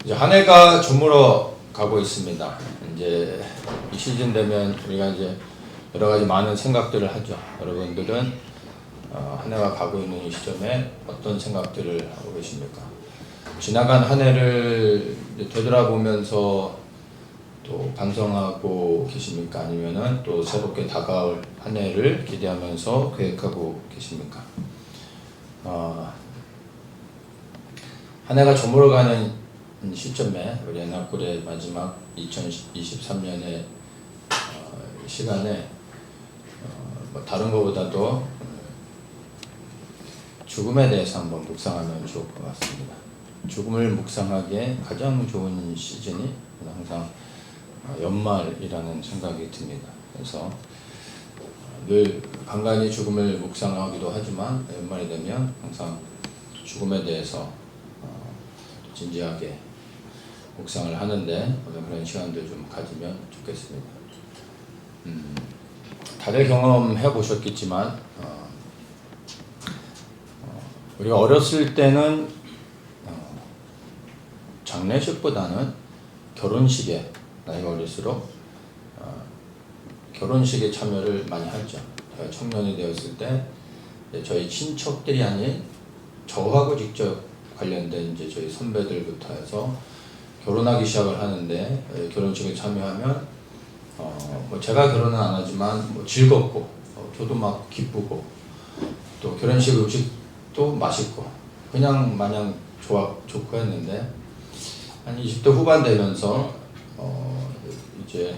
이제 한 해가 저물어 가고 있습니다. 이제 이 시즌 되면 우리가 이제 여러 가지 많은 생각들을 하죠. 여러분들은 한 해가 가고 있는 이 시점에 어떤 생각들을 하고 계십니까? 지나간 한 해를 되돌아보면서 또 반성하고 계십니까? 아니면은 또 새롭게 다가올 한 해를 기대하면서 계획하고 계십니까? 한 해가 저물어가는 시점에 우리 엔합골의 마지막 2023년의 시간에 뭐 다른 것보다도 죽음에 대해서 한번 묵상하면 좋을 것 같습니다. 죽음을 묵상하기에 가장 좋은 시즌이 항상 연말이라는 생각이 듭니다. 그래서 늘 간간히 죽음을 묵상하기도 하지만 연말이 되면 항상 죽음에 대해서 진지하게 묵상을 하는데 그런 시간들 좀 가지면 좋겠습니다. 다들 경험해 보셨겠지만 우리가 어렸을 때는 장례식보다는 결혼식에 나이가 어릴수록 결혼식에 참여를 많이 하죠. 제가 청년이 되었을 때 저희 친척들이 아닌 저하고 직접 관련된 이제 저희 선배들부터 해서 결혼하기 시작을 하는데 결혼식에 참여하면 뭐 제가 결혼은 안 하지만 뭐 즐겁고 저도 막 기쁘고 또 결혼식 음식도 맛있고 그냥 마냥 좋고 했는데 한 20대 후반 되면서 이제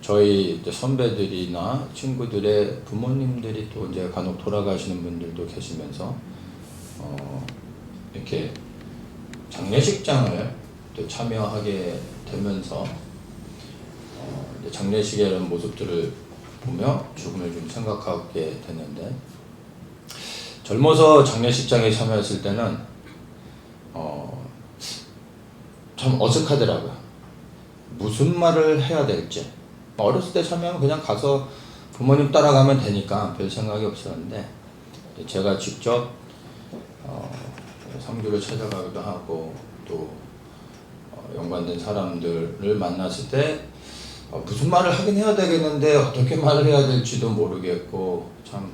저희 이제 선배들이나 친구들의 부모님들이 또 이제 간혹 돌아가시는 분들도 계시면서 이렇게 장례식장을 또 참여하게 되면서 이제 장례식의 이런 모습들을 보며 죽음을 좀 생각하게 되는데 젊어서 장례식장에 참여했을 때는 참 어색하더라고요. 무슨 말을 해야 될지. 어렸을 때 참여하면 그냥 가서 부모님 따라가면 되니까 별 생각이 없었는데 제가 직접 상주를 찾아가기도 하고 또 연관된 사람들을 만났을 때 무슨 말을 하긴 해야 되겠는데 어떻게 말을 해야 될지도 모르겠고 참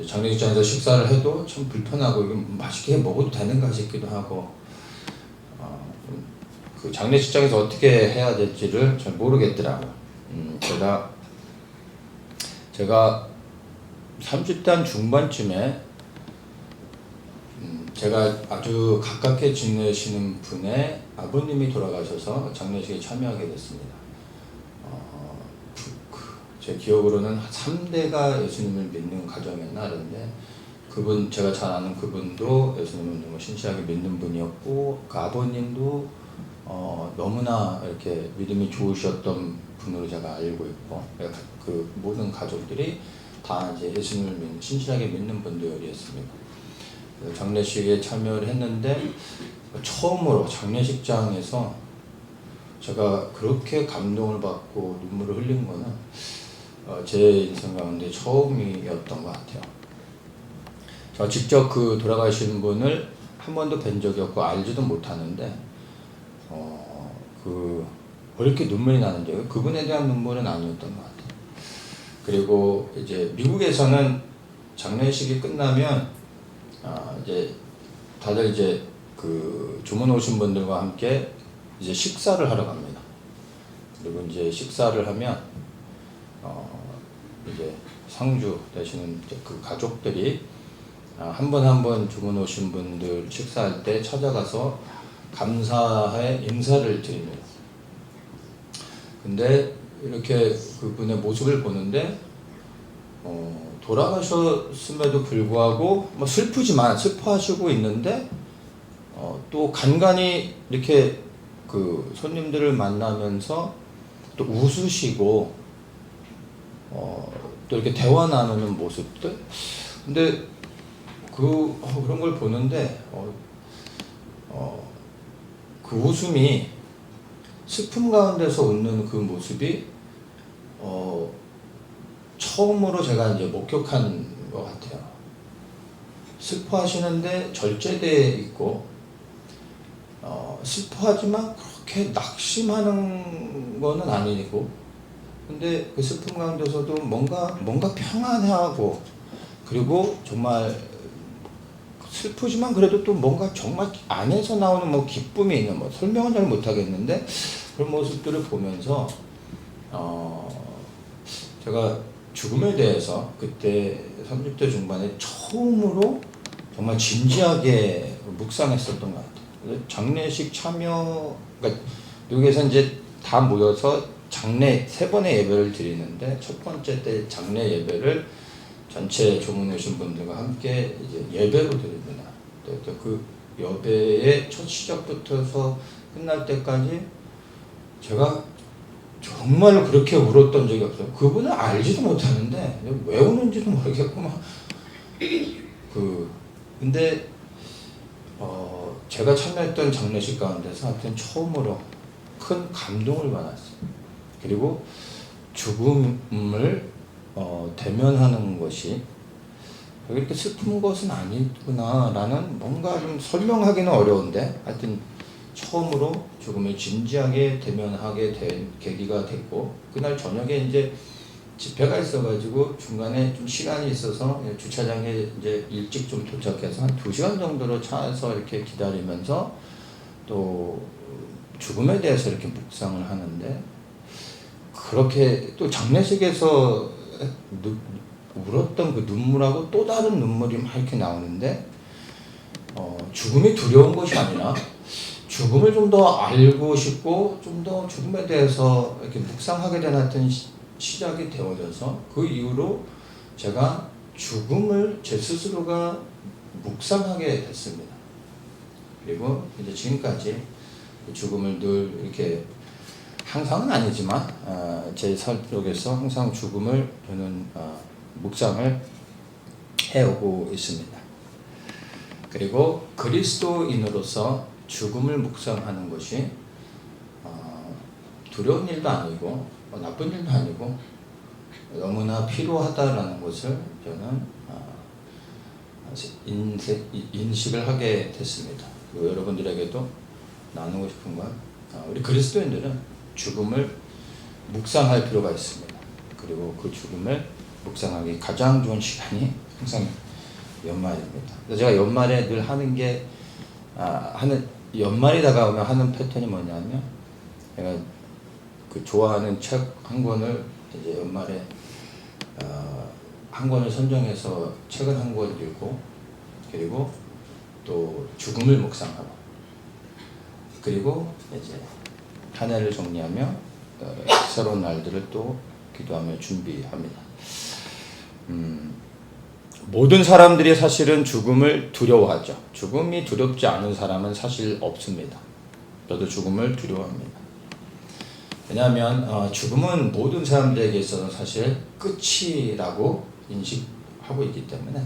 장례식장에서 식사를 해도 참 불편하고 이거 맛있게 먹어도 되는가 싶기도 하고 그 장례식장에서 어떻게 해야 될지를 잘 모르겠더라고요. 제가 30대 한 중반쯤에 제가 아주 가깝게 지내시는 분의 아버님이 돌아가셔서 장례식에 참여하게 됐습니다. 제 기억으로는 3대가 예수님을 믿는 가정이었나 그런데 그분 제가 잘 아는 그분도 예수님을 너무 신실하게 믿는 분이었고 그 아버님도 너무나 이렇게 믿음이 좋으셨던 분으로 제가 알고 있고 그 모든 가족들이 다 이제 예수님을 신실하게 믿는 분들이었습니다. 장례식에 참여를 했는데 처음으로 장례식장에서 제가 그렇게 감동을 받고 눈물을 흘린 거는 제 인생 가운데 처음이었던 것 같아요. 제가 직접 그 돌아가신 분을 한 번도 뵌 적이 없고 알지도 못하는데 왜 이렇게 눈물이 나는지 그분에 대한 눈물은 아니었던 것 같아요. 그리고 이제 미국에서는 장례식이 끝나면 이제 다들 이제 그 주문 오신 분들과 함께 이제 식사를 하러 갑니다. 그리고 이제 식사를 하면 이제 상주 되시는 그 가족들이 한 분 한 분 주문 오신 분들 식사할 때 찾아가서 감사의 인사를 드립니다. 근데 이렇게 그분의 모습을 보는데 돌아가셨음에도 불구하고 뭐 슬퍼하시고 있는데 또 간간히 이렇게 그 손님들을 만나면서 또 웃으시고 또 이렇게 대화 나누는 모습들. 근데 그런 걸 보는데 그 웃음이 슬픔 가운데서 웃는 그 모습이 처음으로 제가 이제 목격한 것 같아요. 슬퍼하시는데 절제돼 있고 슬퍼하지만 그렇게 낙심하는 거는 아니고, 근데 그 슬픔 가운데서도 뭔가 평안하고, 그리고 정말 슬프지만 그래도 또 뭔가 정말 안에서 나오는 뭐 기쁨이 있는, 뭐 설명은 잘 못하겠는데 그런 모습들을 보면서 제가 죽음에 대해서 그때 30대 중반에 처음으로 정말 진지하게 묵상했었던 것 같아요. 장례식 참여, 그러니까 미국에서 이제 다 모여서 장례 3번의 예배를 드리는데, 첫 번째 때 장례 예배를 전체 조문 오신 분들과 함께 이제 예배로 드립니다. 그 예배의 첫 시작부터서 끝날 때까지 제가 정말 그렇게 울었던 적이 없어요. 그분을 알지도 못하는데 왜 우는지도 모르겠구만. 근데 제가 참여했던 장례식 가운데서 하여튼 처음으로 큰 감동을 받았어요. 그리고 죽음을 대면하는 것이 그렇게 슬픈 것은 아니구나 라는, 뭔가 좀 설명하기는 어려운데 하여튼 처음으로 죽음을 진지하게 대면하게 된 계기가 됐고, 그날 저녁에 이제 집회가 있어가지고 중간에 좀 시간이 있어서 주차장에 이제 일찍 좀 도착해서 한 2시간 정도로 차에서 이렇게 기다리면서 또 죽음에 대해서 이렇게 묵상을 하는데, 그렇게 또 장례식에서 울었던 그 눈물하고 또 다른 눈물이 막 이렇게 나오는데, 죽음이 두려운 것이 아니라 죽음을 좀 더 알고 싶고 좀 더 죽음에 대해서 이렇게 묵상하게 된 하여튼 시작이 되어져서, 그 이후로 제가 죽음을 제 스스로가 묵상하게 됐습니다. 그리고 이제 지금까지 죽음을 늘 이렇게, 항상은 아니지만 제 삶 속에서 항상 죽음을 저는 묵상을 해오고 있습니다. 그리고 그리스도인으로서 죽음을 묵상하는 것이 두려운 일도 아니고 나쁜 일도 아니고 너무나 필요하다라는 것을 저는 인식을 하게 됐습니다. 그리고 여러분들에게도 나누고 싶은 건, 우리 그리스도인들은 죽음을 묵상할 필요가 있습니다. 그리고 그 죽음을 묵상하기 가장 좋은 시간이 항상 연말입니다. 제가 연말에 늘 하는 게, 연말이 다가오면 하는 패턴이 뭐냐면, 제가 그 좋아하는 책 한 권을 이제 연말에 한 권을 선정해서 책을 한 권 읽고, 그리고 또 죽음을 묵상하고, 그리고 이제 한 해를 정리하며 새로운 날들을 또 기도하며 준비합니다. 모든 사람들이 사실은 죽음을 두려워하죠. 죽음이 두렵지 않은 사람은 사실 없습니다. 저도 죽음을 두려워합니다. 왜냐하면 죽음은 모든 사람들에게 있어서 사실 끝이라고 인식하고 있기 때문에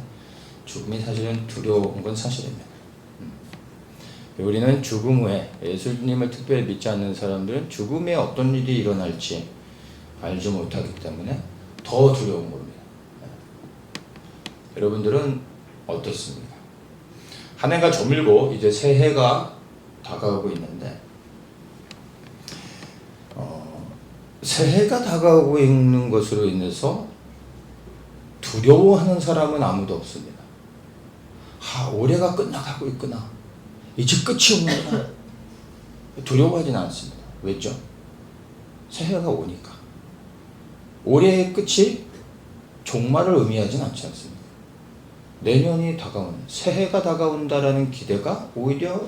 죽음이 사실은 두려운 건 사실입니다. 우리는 죽음 후에, 예수님을 특별히 믿지 않는 사람들은 죽음에 어떤 일이 일어날지 알지 못하기 때문에 더 두려운 겁니다. 여러분들은 어떻습니까? 한 해가 저물고 이제 새해가 다가오고 있는데, 새해가 다가오고 있는 것으로 인해서 두려워하는 사람은 아무도 없습니다. 올해가 끝나가고 있구나, 이제 끝이 오는구나, 두려워하지는 않습니다. 왜죠? 새해가 오니까. 올해의 끝이 종말을 의미하진 않지 않습니까? 내년이 다가오는, 새해가 다가온다라는 기대가 오히려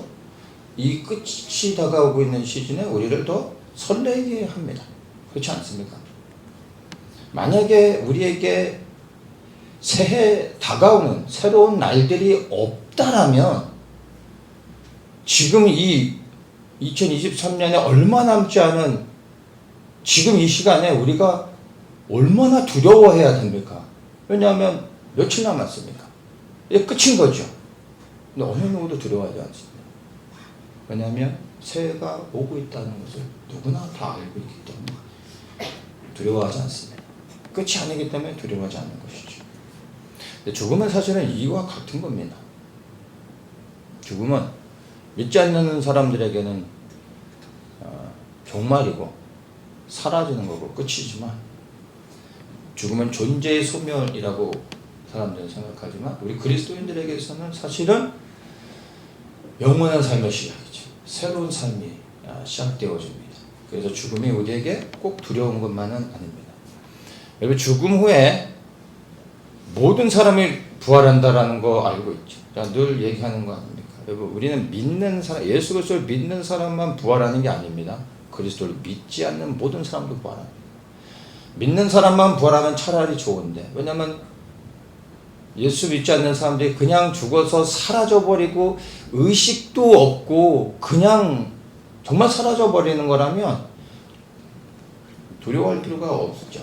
이 끝이 다가오고 있는 시즌에 우리를 더 설레게 합니다. 그렇지 않습니까? 만약에 우리에게 새해 다가오는 새로운 날들이 없다라면, 지금 이 2023년에 얼마 남지 않은 지금 이 시간에 우리가 얼마나 두려워해야 됩니까? 왜냐하면 며칠 남았습니까? 이제 끝인 거죠. 근데 어느 누구도 두려워하지 않습니다. 왜냐하면 새해가 오고 있다는 것을 누구나 다 알고 있기 때문에 두려워하지 않습니다. 끝이 아니기 때문에 두려워하지 않는 것이죠. 근데 죽음은 사실은 이와 같은 겁니다. 죽음은 믿지 않는 사람들에게는 종말이고 사라지는 거고 끝이지만, 죽음은 존재의 소멸이라고 사람들은 생각하지만, 우리 그리스도인들에게서는 사실은 영원한 삶의 시작이죠. 새로운 삶이 시작되어집니다. 그래서 죽음이 우리에게 꼭 두려운 것만은 아닙니다. 여러분, 죽음 후에 모든 사람이 부활한다라는 거 알고 있죠. 늘 얘기하는 거 아닙니까? 여러분, 우리는 믿는 사람, 예수 그리스도를 믿는 사람만 부활하는 게 아닙니다. 그리스도를 믿지 않는 모든 사람도 부활합니다. 믿는 사람만 부활하면 차라리 좋은데, 왜냐면 예수 믿지 않는 사람들이 그냥 죽어서 사라져버리고 의식도 없고 그냥 정말 사라져버리는 거라면 두려워할 필요가 없죠.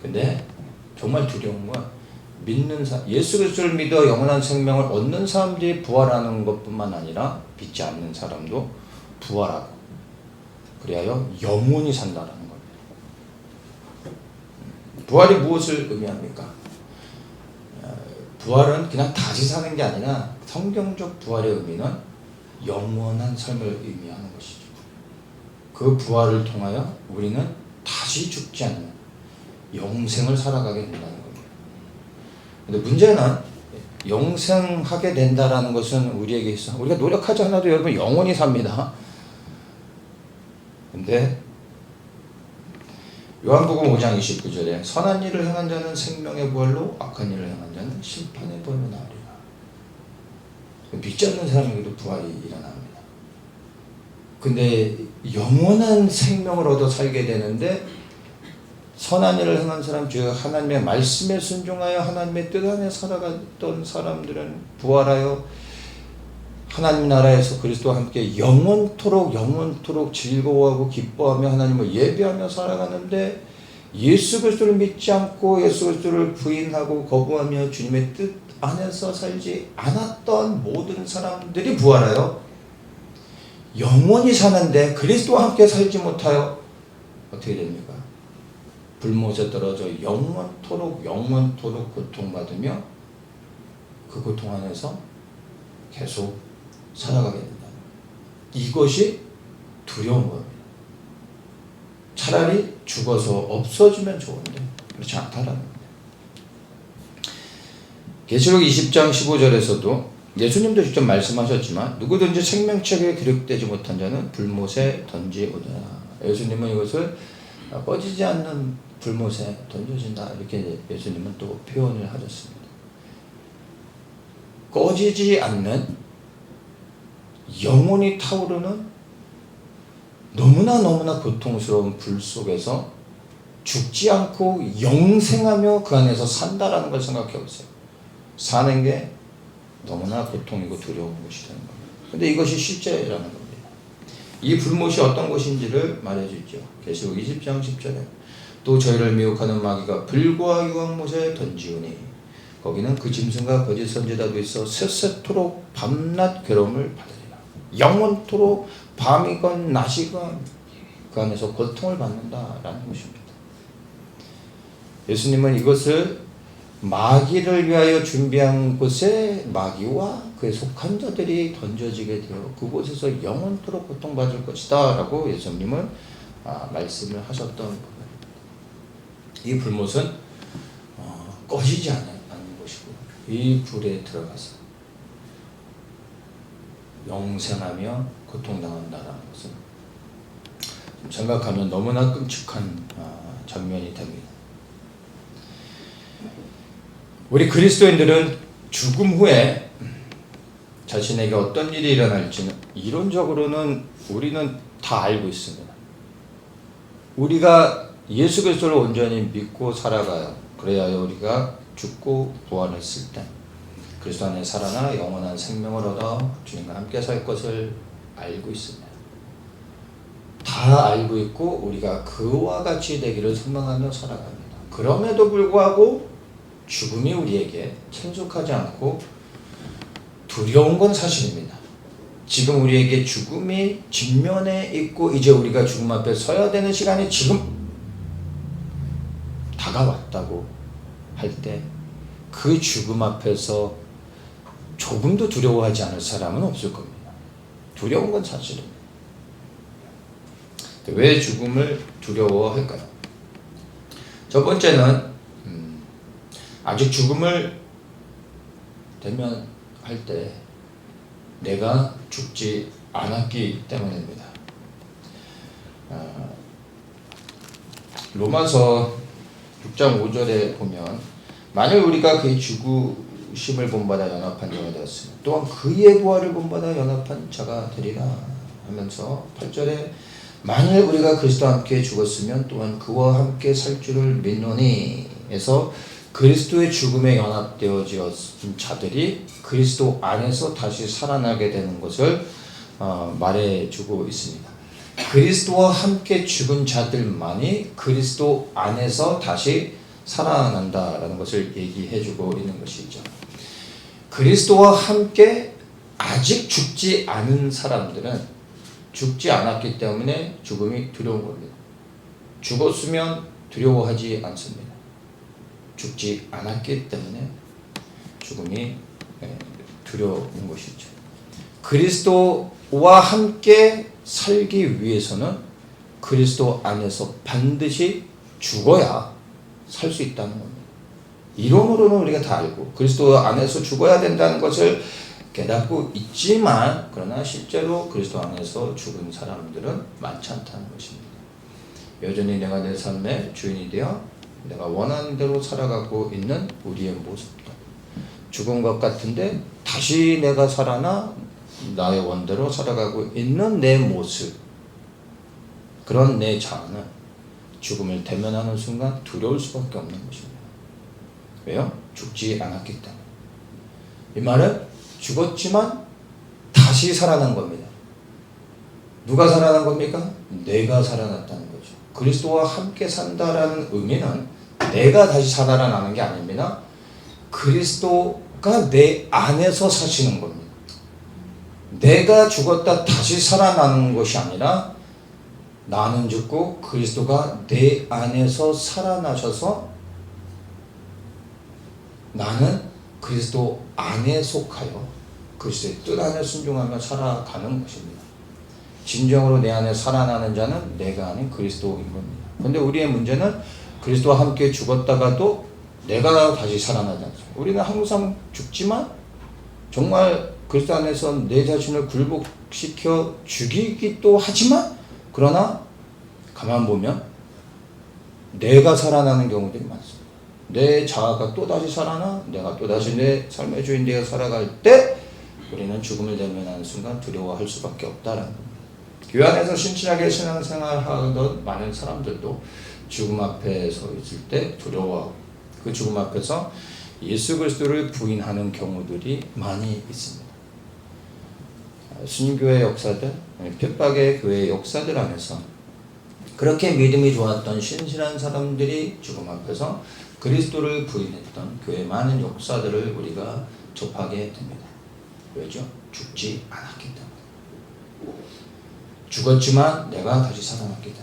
근데 정말 두려운 건 믿는 예수 그리스도를 믿어 영원한 생명을 얻는 사람들이 부활하는 것뿐만 아니라 믿지 않는 사람도 부활하고 그리하여 영원히 산다라는 겁니다. 부활이 무엇을 의미합니까? 부활은 그냥 다시 사는 게 아니라 성경적 부활의 의미는 영원한 삶을 의미하는 것이죠. 그 부활을 통하여 우리는 다시 죽지 않는 영생을 살아가게 된다는 겁니다. 근데 문제는 영생하게 된다라는 것은 우리에게 있어. 우리가 노력하지 않아도 여러분 영원히 삽니다. 근데 요한복음 5장 29절에 선한 일을 행한 자는 생명의 부활로, 악한 일을 행한 자는 심판의 부활로 나으리라. 믿지 않는 사람에게도 부활이 일어납니다. 근데 영원한 생명을 얻어 살게 되는데, 선한 일을 행한 사람, 즉 하나님의 말씀에 순종하여 하나님의 뜻 안에 살아갔던 사람들은 부활하여 하나님 나라에서 그리스도와 함께 영원토록 즐거워하고 기뻐하며 하나님을 예배하며 살아가는데, 예수 그리스도를 믿지 않고 예수 그리스도를 부인하고 거부하며 주님의 뜻 안에서 살지 않았던 모든 사람들이 부활하여 영원히 사는데 그리스도와 함께 살지 못하여 어떻게 됩니까? 불못에 떨어져 영원토록 고통받으며 그 고통 안에서 계속 살아가게 된다. 이것이 두려운 겁니다. 차라리 죽어서 없어지면 좋은데 그렇지 않다라는 겁니다. 계시록 20장 15절에서도 예수님도 직접 말씀하셨지만, 누구든지 생명책에 기록되지 못한 자는 불못에 던지오더라. 예수님은 이것을 꺼지지 않는 불못에 던져진다, 이렇게 예수님은 또 표현을 하셨습니다. 꺼지지 않는 영원히 타오르는 너무나 고통스러운 불 속에서 죽지 않고 영생하며 그 안에서 산다라는 걸 생각해 보세요. 사는 게 너무나 고통이고 두려운 것이 되는 겁니다. 근데 이것이 실제라는 겁니다. 이 불못이 어떤 것인지를 말해주죠. 계시록 20장 10절에 또 저희를 미혹하는 마귀가 불과 유황못에 던지우니 거기는 그 짐승과 거짓 선지자도 있어 셋셋토록 밤낮 괴로움을 받으리라. 영원토록 밤이건 낮이건 그 안에서 고통을 받는다라는 것입니다. 예수님은 이것을 마귀를 위하여 준비한 곳에 마귀와 그에 속한 자들이 던져지게 되어 그곳에서 영원토록 고통받을 것이다 라고 예수님은 말씀을 하셨던 부분입니다. 이 불못은 꺼지지 않는 것이고, 이 불에 들어가서 영생하며 고통당한다라는 것은 생각하면 너무나 끔찍한 장면이 됩니다. 우리 그리스도인들은 죽음 후에 자신에게 어떤 일이 일어날지는 이론적으로는 우리는 다 알고 있습니다. 우리가 예수 그리스도를 온전히 믿고 살아가요. 그래야 우리가 죽고 부활했을 때 그리스도 안에 살아나 영원한 생명을 얻어 주님과 함께 살 것을 알고 있습니다. 다 알고 있고 우리가 그와 같이 되기를 소망하며 살아갑니다. 그럼에도 불구하고 죽음이 우리에게 친숙하지 않고 두려운 건 사실입니다. 지금 우리에게 죽음이 직면에 있고 이제 우리가 죽음 앞에 서야 되는 시간이 지금 다가왔다고 할 때 그 죽음 앞에서 조금도 두려워하지 않을 사람은 없을 겁니다. 두려운 건 사실입니다. 왜 죽음을 두려워할까요? 첫 번째는 아직 죽음을 대면할 때 내가 죽지 않았기 때문입니다. 로마서 6장 5절에 보면 만일 우리가 그의 죽으심을 본받아 연합한 자가 되었으면 또한 그의 부활을 본받아 연합한 자가 되리라 하면서 8절에 만일 우리가 그리스도와 함께 죽었으면 또한 그와 함께 살 줄을 믿노니 해서 그리스도의 죽음에 연합되어진 자들이 그리스도 안에서 다시 살아나게 되는 것을 말해주고 있습니다. 그리스도와 함께 죽은 자들만이 그리스도 안에서 다시 살아난다라는 것을 얘기해주고 있는 것이죠. 그리스도와 함께 아직 죽지 않은 사람들은 죽지 않았기 때문에 죽음이 두려운 겁니다. 죽었으면 두려워하지 않습니다. 죽지 않았기 때문에 죽음이 두려운 것이죠. 그리스도와 함께 살기 위해서는 그리스도 안에서 반드시 죽어야 살 수 있다는 겁니다. 이론으로는 우리가 다 알고 그리스도 안에서 죽어야 된다는 것을 깨닫고 있지만 그러나 실제로 그리스도 안에서 죽은 사람들은 많지 않다는 것입니다. 여전히 내가 내 삶의 주인이 되어 내가 원하는 대로 살아가고 있는 우리의 모습도 죽은 것 같은데 다시 내가 살아나 나의 원대로 살아가고 있는 내 모습, 그런 내 자아는 죽음을 대면하는 순간 두려울 수밖에 없는 것입니다. 왜요? 죽지 않았기 때문에. 이 말은 죽었지만 다시 살아난 겁니다. 누가 살아난 겁니까? 내가 살아났다는 거죠. 그리스도와 함께 산다라는 의미는 내가 다시 살아나는 게 아닙니다. 그리스도가 내 안에서 사시는 겁니다. 내가 죽었다 다시 살아나는 것이 아니라 나는 죽고 그리스도가 내 안에서 살아나셔서 나는 그리스도 안에 속하여 그리스도의 뜻 안에 순종하며 살아가는 것입니다. 진정으로 내 안에 살아나는 자는 내가 아닌 그리스도인 겁니다. 그런데 우리의 문제는 그리스도와 함께 죽었다가도 내가 다시 살아나지 않습니다. 우리는 항상 죽지만 정말 그리스도 안에서 내 자신을 굴복시켜 죽이기도 하지만 그러나 가만 보면 내가 살아나는 경우들이 많습니다. 내 자아가 또다시 살아나 내가 또다시 내 삶의 주인 되어 살아갈 때 우리는 죽음을 대면하는 순간 두려워할 수밖에 없다라는 겁니다. 교회 안에서 신실하게 신앙생활하던 많은 사람들도 죽음 앞에 서 있을 때 두려워하고 그 죽음 앞에서 예수 그리스도를 부인하는 경우들이 많이 있습니다. 순교의 역사들, 핍박의 교회의 역사들 안에서 그렇게 믿음이 좋았던 신실한 사람들이 죽음 앞에서 그리스도를 부인했던 교회의 많은 역사들을 우리가 접하게 됩니다. 왜죠? 죽지 않았기 때문에. 죽었지만 내가 다시 살아났기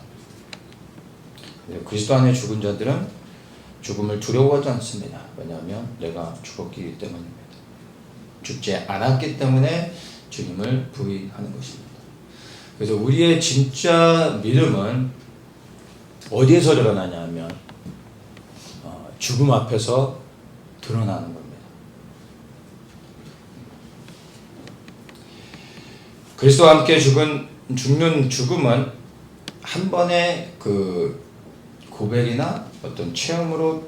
때문에. 그리스도 안에 죽은 자들은 죽음을 두려워하지 않습니다. 왜냐하면 내가 죽었기 때문입니다. 죽지 않았기 때문에 주님을 부인하는 것입니다. 그래서 우리의 진짜 믿음은 어디에서 드러나냐 하면 죽음 앞에서 드러나는 겁니다. 그리스도와 함께 죽는 죽음은 한 번의 그 고백이나 어떤 체험으로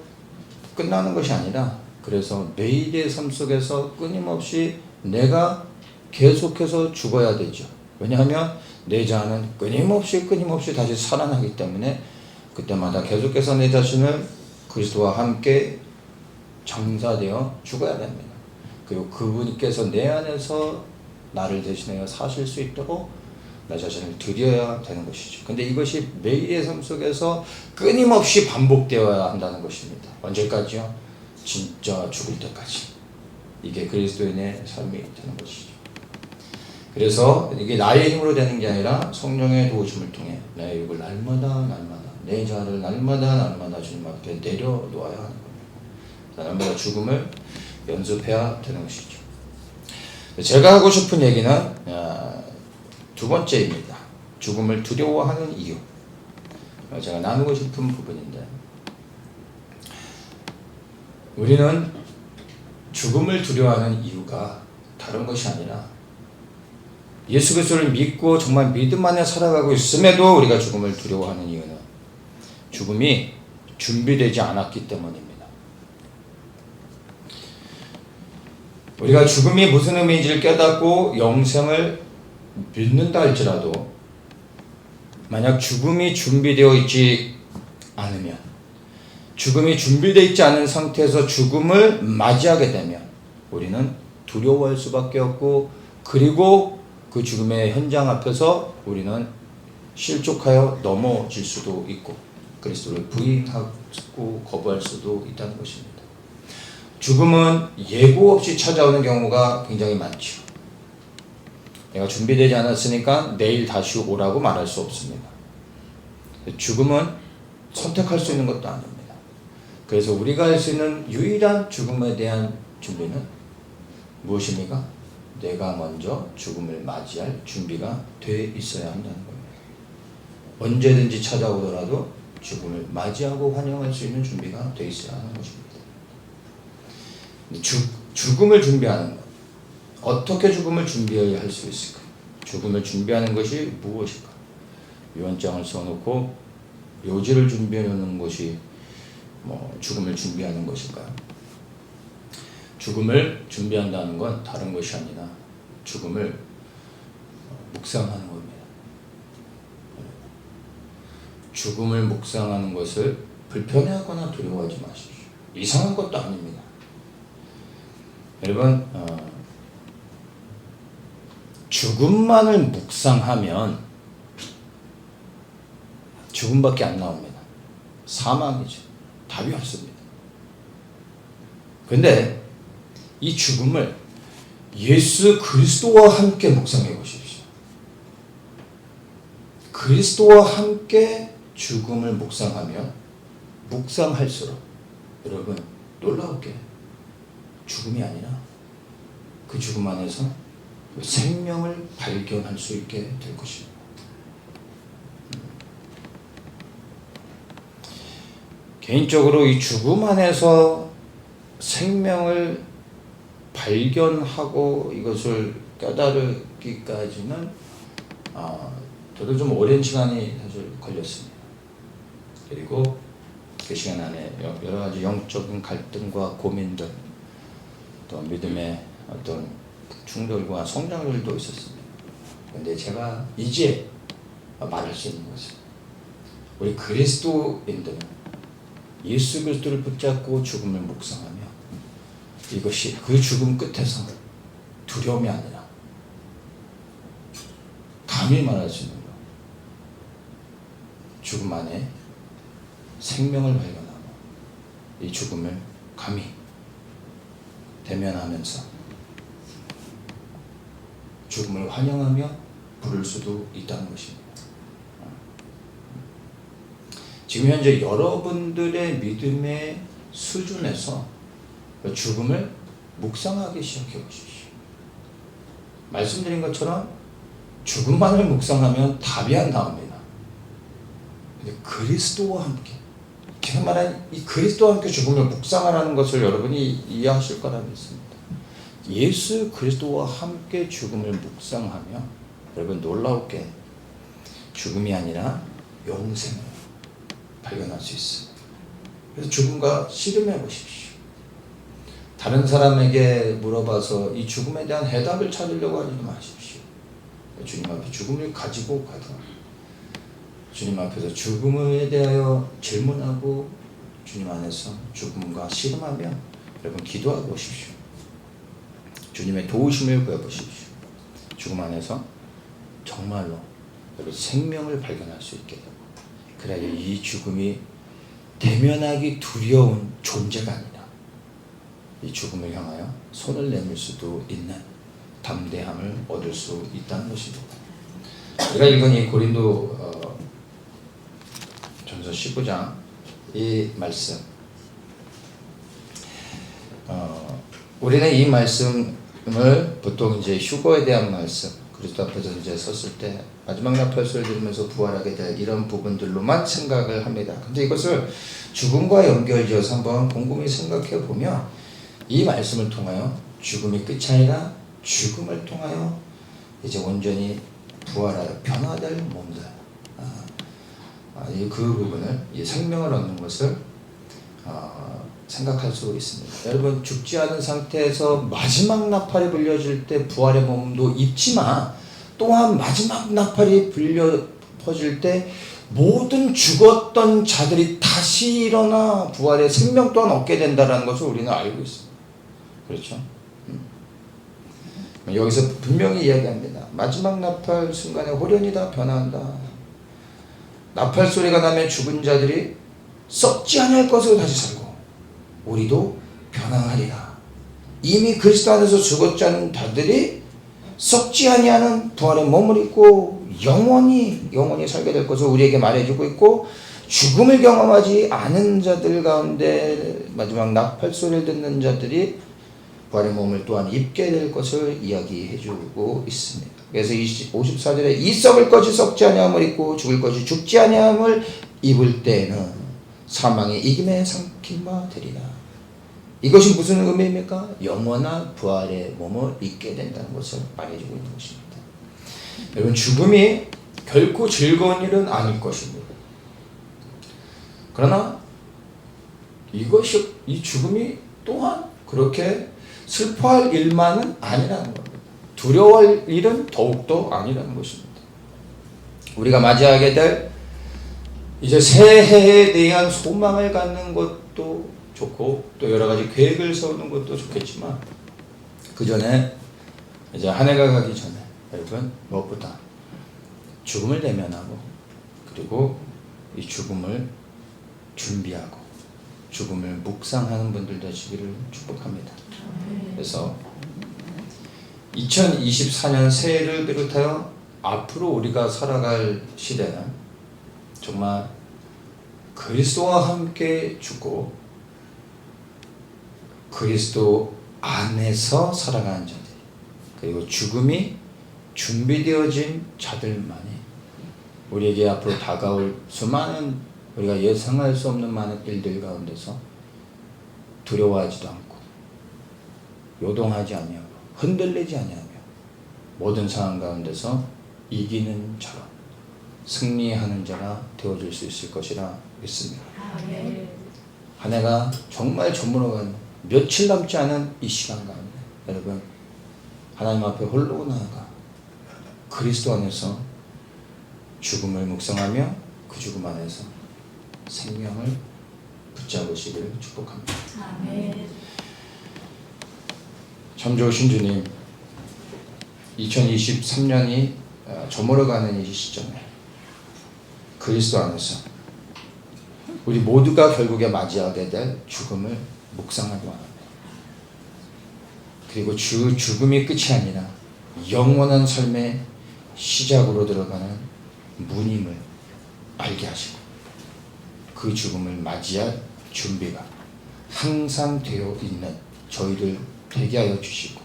끝나는 것이 아니라 그래서 매일의 삶 속에서 끊임없이 내가 계속해서 죽어야 되죠. 왜냐하면 내 자아는 끊임없이 다시 살아나기 때문에 그때마다 계속해서 내 자신을 그리스도와 함께 장사되어 죽어야 됩니다. 그리고 그분께서 내 안에서 나를 대신하여 사실 수 있도록 내 자신을 드려야 되는 것이죠. 근데 이것이 매일의 삶 속에서 끊임없이 반복되어야 한다는 것입니다. 언제까지요? 진짜 죽을 때까지. 이게 그리스도인의 삶이 되는 것이죠. 그래서 이게 나의 힘으로 되는 게 아니라 성령의 도우심을 통해 나의 육을 날마다 내 자아를 날마다 주님 앞에 내려놓아야 하는 겁니다. 날마다 죽음을 연습해야 되는 것이죠. 제가 하고 싶은 얘기는 두 번째입니다. 죽음을 두려워하는 이유. 제가 나누고 싶은 부분인데, 우리는 죽음을 두려워하는 이유가 다른 것이 아니라 예수 그리스도를 믿고 정말 믿음 안에 살아가고 있음에도 우리가 죽음을 두려워하는 이유는 죽음이 준비되지 않았기 때문입니다. 우리가 죽음이 무슨 의미인지를 깨닫고 영생을 믿는다 할지라도 만약 죽음이 준비되어 있지 않으면, 죽음이 준비되어 있지 않은 상태에서 죽음을 맞이하게 되면 우리는 두려워할 수밖에 없고, 그리고 그 죽음의 현장 앞에서 우리는 실족하여 넘어질 수도 있고 그리스도를 부인하고 거부할 수도 있다는 것입니다. 죽음은 예고 없이 찾아오는 경우가 굉장히 많죠. 내가 준비되지 않았으니까 내일 다시 오라고 말할 수 없습니다. 죽음은 선택할 수 있는 것도 아닙니다. 그래서 우리가 할 수 있는 유일한 죽음에 대한 준비는 무엇입니까? 내가 먼저 죽음을 맞이할 준비가 돼 있어야 한다는 겁니다. 언제든지 찾아오더라도 죽음을 맞이하고 환영할 수 있는 준비가 돼 있어야 하는 것입니다. 죽음을 준비하는 것, 어떻게 죽음을 준비해야 할 수 있을까? 죽음을 준비하는 것이 무엇일까? 유언장을 써놓고 묘지를 준비해 놓는 것이 죽음을 준비하는 것일까요? 죽음을 준비한다는 건 다른 것이 아니라 죽음을 묵상하는 겁니다. 죽음을 묵상하는 것을 불편해하거나 두려워하지 마십시오. 이상한 것도 아닙니다. 여러분, 죽음만을 묵상하면 죽음밖에 안 나옵니다. 사망이죠. 답이 없습니다. 그런데 이 죽음을 예수 그리스도와 함께 묵상해 보십시오. 그리스도와 함께 죽음을 묵상하면 묵상할수록 여러분 놀라우게 죽음이 아니라 그 죽음 안에서 생명을 발견할 수 있게 될 것입니다. 개인적으로 이 죽음 안에서 생명을 발견하고 이것을 깨달기까지는 저도 좀 오랜 시간이 사실 걸렸습니다. 그리고 그 시간 안에 여러 가지 영적인 갈등과 고민들, 또 믿음의 어떤 충돌과 성장들도 있었습니다. 그런데 제가 이제 말할 수 있는 것은 우리 그리스도인들은 예수 그리스도를 붙잡고 죽음을 묵상하며 이것이 그 죽음 끝에서 두려움이 아니라 감히 말할 수 있는 것, 죽음 안에 생명을 발견하고 이 죽음을 감히 대면하면서 죽음을 환영하며 부를 수도 있다는 것입니다. 지금 현재 여러분들의 믿음의 수준에서 죽음을 묵상하기 시작해 보십시오. 말씀드린 것처럼 죽음만을 묵상하면 답이 안 나옵니다. 근데 그리스도와 함께, 제가 말한 이 그리스도와 함께 죽음을 묵상하라는 것을 여러분이 이해하실 거라 믿습니다. 예수 그리스도와 함께 죽음을 묵상하며 여러분 놀라우게 죽음이 아니라 영생을 발견할 수 있습니다. 그래서 죽음과 씨름해 보십시오. 다른 사람에게 물어봐서 이 죽음에 대한 해답을 찾으려고 하지 마십시오. 주님 앞에 죽음을 가지고 가서 주님 앞에서 죽음에 대하여 질문하고 주님 안에서 죽음과 씨름하며 여러분 기도하고 오십시오. 주님의 도우심을 구해보십시오. 죽음 안에서 정말로 여러분 생명을 발견할 수 있게 되고, 그래야 이 죽음이 대면하기 두려운 존재가 아니라 이 죽음을 향하여 손을 내밀 수도 있는 담대함을 얻을 수 있다는 것입니다. 우리가 읽은 이 고린도 전서 19장 이 말씀, 우리는 이 말씀을 보통 이제 휴거에 대한 말씀, 그리스도 앞에서 이제 섰을 때 마지막 나팔소리를 들으면서 부활하게 될 이런 부분들로만 생각을 합니다. 근데 이것을 죽음과 연결지어서 한번 곰곰이 생각해 보면 이 말씀을 통하여 죽음이 끝이 아니라 죽음을 통하여 이제 온전히 부활하여 변화될 몸들, 그 부분을, 이 생명을 얻는 것을 생각할 수 있습니다. 여러분, 죽지 않은 상태에서 마지막 나팔이 불려질 때 부활의 몸도 입지만 또한 마지막 나팔이 불려 퍼질 때 모든 죽었던 자들이 다시 일어나 부활의 생명 또한 얻게 된다는 것을 우리는 알고 있습니다. 그렇죠? 여기서 분명히 이야기합니다. 마지막 나팔 순간에 홀연히 다 변화한다. 나팔 소리가 나면 죽은 자들이 썩지 않을 것으로 다시 살고 우리도 변화하리라. 이미 그리스도 안에서 죽었지 않은 자들이 썩지 아니하는 부활의 몸을 입고 영원히 살게 될 것을 우리에게 말해주고 있고, 죽음을 경험하지 않은 자들 가운데 마지막 나팔 소리를 듣는 자들이 부활의 몸을 또한 입게 될 것을 이야기해주고 있습니다. 그래서 54절에 이 썩을 것이 썩지 아니함을 입고 죽을 것이 죽지 아니함을 입을 때에는 사망의 이김에 삼킨 바 되리라. 이것이 무슨 의미입니까? 영원한 부활의 몸을 입게 된다는 것을 말해주고 있는 것입니다. 여러분, 죽음이 결코 즐거운 일은 아닐 것입니다. 그러나 이 죽음이 또한 그렇게 슬퍼할 일만은 아니라는 겁니다. 두려워할 일은 더욱더 아니라는 것입니다. 우리가 맞이하게 될 이제 새해에 대한 소망을 갖는 것도 좋고 또 여러 가지 계획을 세우는 것도 좋겠지만, 그 전에 이제 한 해가 가기 전에 여러분, 무엇보다 죽음을 대면하고 그리고 이 죽음을 준비하고 죽음을 묵상하는 분들 되시기를 축복합니다. 그래서 2024년 새해를 비롯하여 앞으로 우리가 살아갈 시대는 정말 그리스도와 함께 죽고 그리스도 안에서 살아가는 자들, 그리고 죽음이 준비되어진 자들만이 우리에게 앞으로 다가올 수많은, 우리가 예상할 수 없는 많은 일들 가운데서 두려워하지도 않고 요동하지 아니하고 흔들리지 아니하며 모든 상황 가운데서 이기는 자로 승리하는 자가 되어줄 수 있을 것이라 믿습니다. 한 해가 정말 저물어가는 며칠 남지 않은 이 시간 가운데 여러분, 하나님 앞에 홀로 나아가 그리스도 안에서 죽음을 묵상하며 그 죽음 안에서 생명을 붙잡으시기를 축복합니다. 참 좋으신 주님, 2023년이 저물어가는 이 시점에 그리스도 안에서 우리 모두가 결국에 맞이하게 될 죽음을 묵상하고 합니다. 그리고 죽음이 끝이 아니라 영원한 삶의 시작으로 들어가는 문임을 알게 하시고 그 죽음을 맞이할 준비가 항상 되어 있는 저희들 되게 하여 주시고,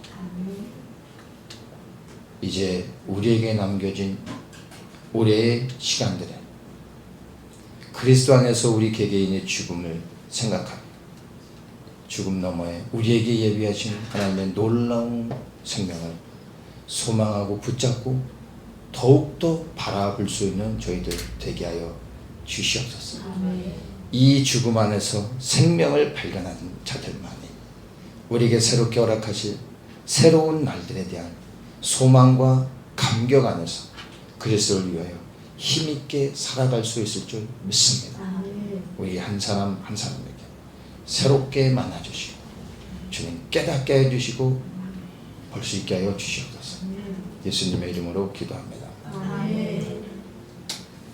이제 우리에게 남겨진 올해의 시간들에 그리스도 안에서 우리 개개인의 죽음을 생각하며 죽음 너머에 우리에게 예비하신 하나님의 놀라운 생명을 소망하고 붙잡고 더욱더 바라볼 수 있는 저희들 되게 하여 주시옵소서. 이 죽음 안에서 생명을 발견하는 자들만이 우리에게 새롭게 허락하실 새로운 날들에 대한 소망과 감격 안에서 그리스도를 위하여 힘있게 살아갈 수 있을 줄 믿습니다. 우리 한 사람 한 사람에게 새롭게 만나주시고 주님 깨닫게 해주시고 볼 수 있게 하여 주시옵소서. 예수님의 이름으로 기도합니다.